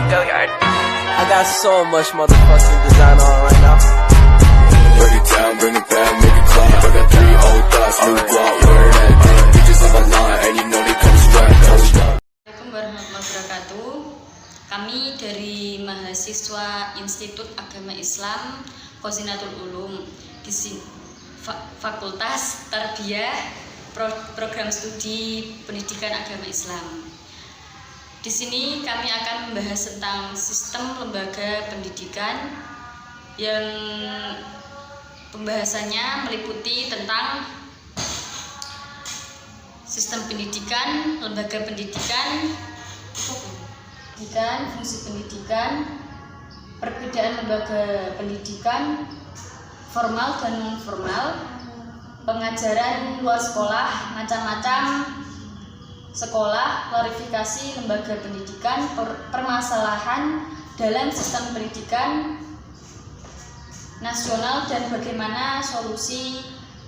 Billiard. I got so much motherfucking design on right now. Break it down, bring it back, make it clap. I got 3 old thoughts, new guap, where that damn bitches on my line, and you know they come strapped. Assalamualaikum warahmatullahi wabarakatuh. Kami dari mahasiswa Institut Agama Islam Khazinatul Ulum di Fakultas Tarbiyah Program Studi Pendidikan Agama Islam. Di sini kami akan membahas tentang sistem lembaga pendidikan yang pembahasannya meliputi tentang sistem pendidikan, lembaga pendidikan, fungsi pendidikan, perbedaan lembaga pendidikan, formal dan non formal, pengajaran luar sekolah, macam-macam sekolah, klarifikasi lembaga pendidikan, permasalahan dalam sistem pendidikan nasional dan bagaimana solusi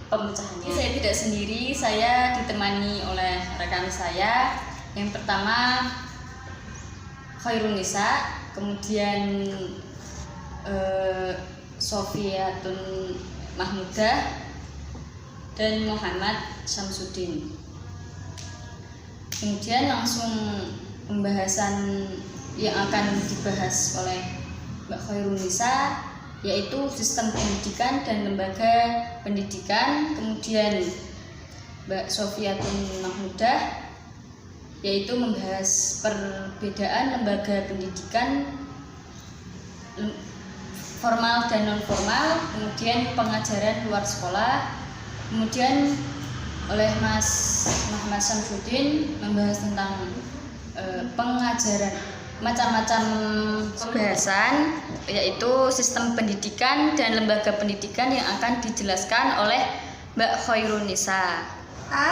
pemecahannya. Saya tidak sendiri, saya ditemani oleh rekan saya. Yang pertama Khairun Nisa, kemudian Sofiatun Mahmudah dan Muhammad Samsudin. Kemudian langsung pembahasan yang akan dibahas oleh Mbak Khairun Nisa, yaitu sistem pendidikan dan lembaga pendidikan. Kemudian Mbak Sofiatun Mahmudah yaitu membahas perbedaan lembaga pendidikan formal dan non formal, kemudian pengajaran luar sekolah. Kemudian oleh Mas Muhammad Samsudin membahas tentang pengajaran macam-macam pembahasan, yaitu sistem pendidikan dan lembaga pendidikan yang akan dijelaskan oleh Mbak Khairun Nisa.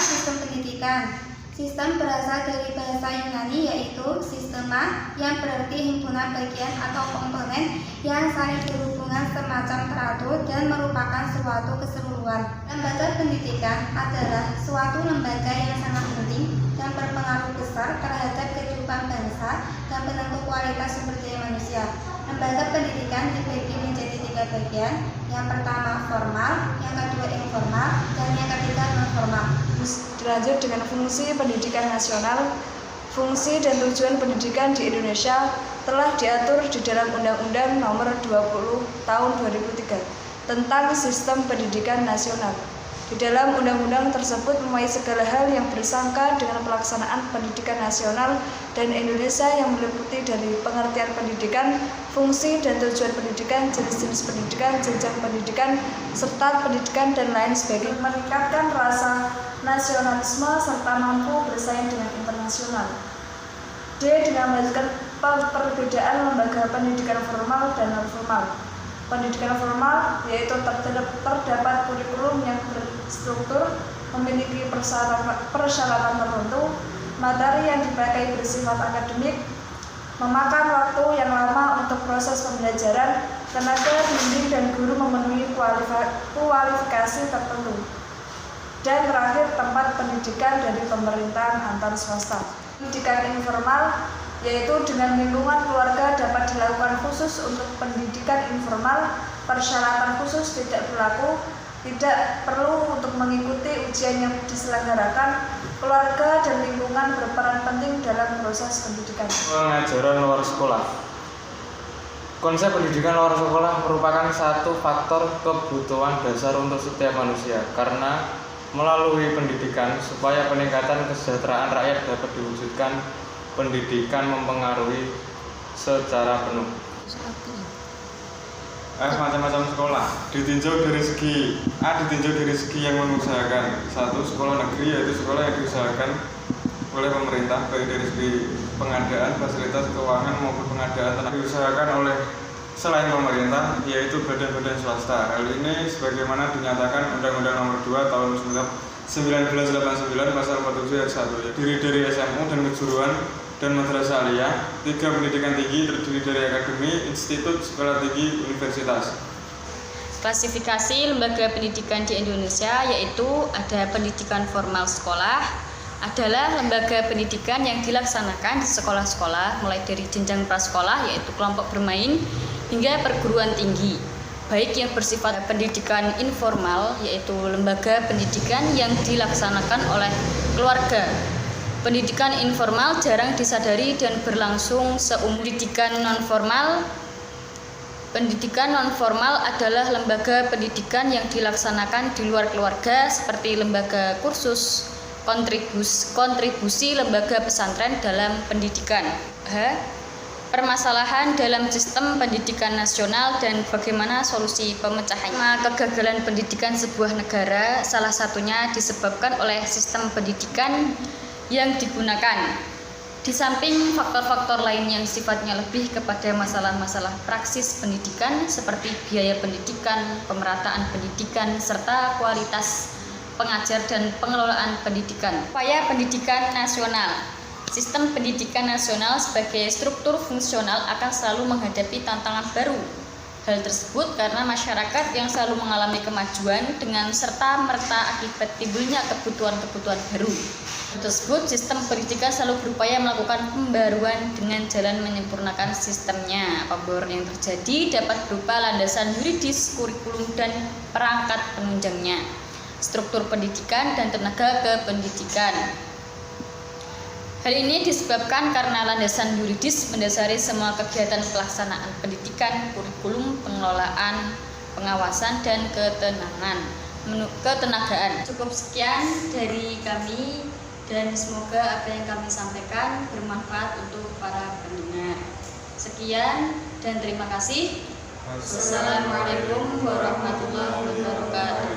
Sistem pendidikan. Sistem berasal dari bahasa Yunani, yaitu sistema, yang berarti himpunan bagian atau komponen yang saling berhubungan semacam teratur dan merupakan suatu keseluruhan. Lembaga pendidikan adalah suatu lembaga yang sangat penting dan berpengaruh besar terhadap kehidupan bangsa dan penentu kualitas sumber daya manusia. Lembaga pendidikan dibagi menjadi 3 bagian. Yang pertama formal, yang kedua informal, dan yang ketiga non formal. Dilanjut dengan fungsi pendidikan nasional. Fungsi dan tujuan pendidikan di Indonesia telah diatur di dalam Undang-Undang Nomor 20 Tahun 2003 tentang Sistem Pendidikan Nasional. Di dalam undang-undang tersebut memuai segala hal yang bersangka dengan pelaksanaan pendidikan nasional dan Indonesia, yang meliputi dari pengertian pendidikan, fungsi dan tujuan pendidikan, jenis-jenis pendidikan, jenjang pendidikan, serta pendidikan dan lain sebagainya. Meningkatkan rasa nasionalisme serta mampu bersaing dengan internasional. D. Dengan melanjutkan perbedaan lembaga pendidikan formal dan non formal. Pendidikan formal yaitu terdapat kurikulum yang berstruktur, memiliki persyaratan tertentu, materi yang dipakai bersifat akademik, memakan waktu yang lama untuk proses pembelajaran, tenaga pendidik dan guru memenuhi kualifikasi tertentu, dan terakhir tempat pendidikan dari pemerintahan antar swasta. Pendidikan informal yaitu dengan lingkungan keluarga dapat dilakukan khusus untuk pendidikan informal, persyaratan khusus tidak berlaku, tidak perlu untuk mengikuti ujian yang diselenggarakan, keluarga dan lingkungan berperan penting dalam proses pendidikan. Pengajaran luar sekolah. Konsep pendidikan luar sekolah merupakan satu faktor kebutuhan dasar untuk setiap manusia, karena melalui pendidikan supaya peningkatan kesejahteraan rakyat dapat diwujudkan, pendidikan mempengaruhi secara penuh. Macam-macam sekolah ditinjau dari segi ditinjau dari segi yang mengusahakan. Satu, sekolah negeri, yaitu sekolah yang diusahakan oleh pemerintah, baik dari segi pengadaan fasilitas keuangan maupun pengadaan tenaga, diusahakan oleh selain pemerintah, yaitu badan-badan swasta. Hal ini sebagaimana dinyatakan Undang-Undang Nomor 2 Tahun 1989 Pasal 47 Ayat 1, terdiri dari SMU dan kejuruan dan madrasah aliyah. 3, pendidikan tinggi, terdiri dari akademi, institut, sekolah tinggi, universitas. Klasifikasi lembaga pendidikan di Indonesia yaitu ada pendidikan formal sekolah, adalah lembaga pendidikan yang dilaksanakan di sekolah-sekolah mulai dari jenjang prasekolah yaitu kelompok bermain hingga perguruan tinggi, baik yang bersifat pendidikan informal yaitu lembaga pendidikan yang dilaksanakan oleh keluarga. Pendidikan informal jarang disadari dan berlangsung seumur pendidikan nonformal. Pendidikan nonformal adalah lembaga pendidikan yang dilaksanakan di luar keluarga seperti lembaga kursus, kontribusi lembaga pesantren dalam pendidikan. Permasalahan dalam sistem pendidikan nasional dan bagaimana solusi pemecahannya. Kegagalan pendidikan sebuah negara salah satunya disebabkan oleh sistem pendidikan yang digunakan. Di samping faktor-faktor lain yang sifatnya lebih kepada masalah-masalah praksis pendidikan seperti biaya pendidikan, pemerataan pendidikan, serta kualitas pengajar dan pengelolaan pendidikan. Upaya pendidikan nasional. Sistem pendidikan nasional sebagai struktur fungsional akan selalu menghadapi tantangan baru. Hal tersebut karena masyarakat yang selalu mengalami kemajuan dengan serta-merta akibat timbulnya kebutuhan-kebutuhan baru. Tersebut, sistem pendidikan selalu berupaya melakukan pembaruan dengan jalan menyempurnakan sistemnya. Pembaruan yang terjadi dapat berupa landasan yuridis, kurikulum, dan perangkat penunjangnya, struktur pendidikan, dan tenaga kependidikan. Hal ini disebabkan karena landasan yuridis mendasari semua kegiatan pelaksanaan pendidikan, kurikulum, pengelolaan, pengawasan, dan ketenagaan. Cukup sekian dari kami dan semoga apa yang kami sampaikan bermanfaat untuk para pendengar. Sekian dan terima kasih. Wassalamualaikum warahmatullahi wabarakatuh.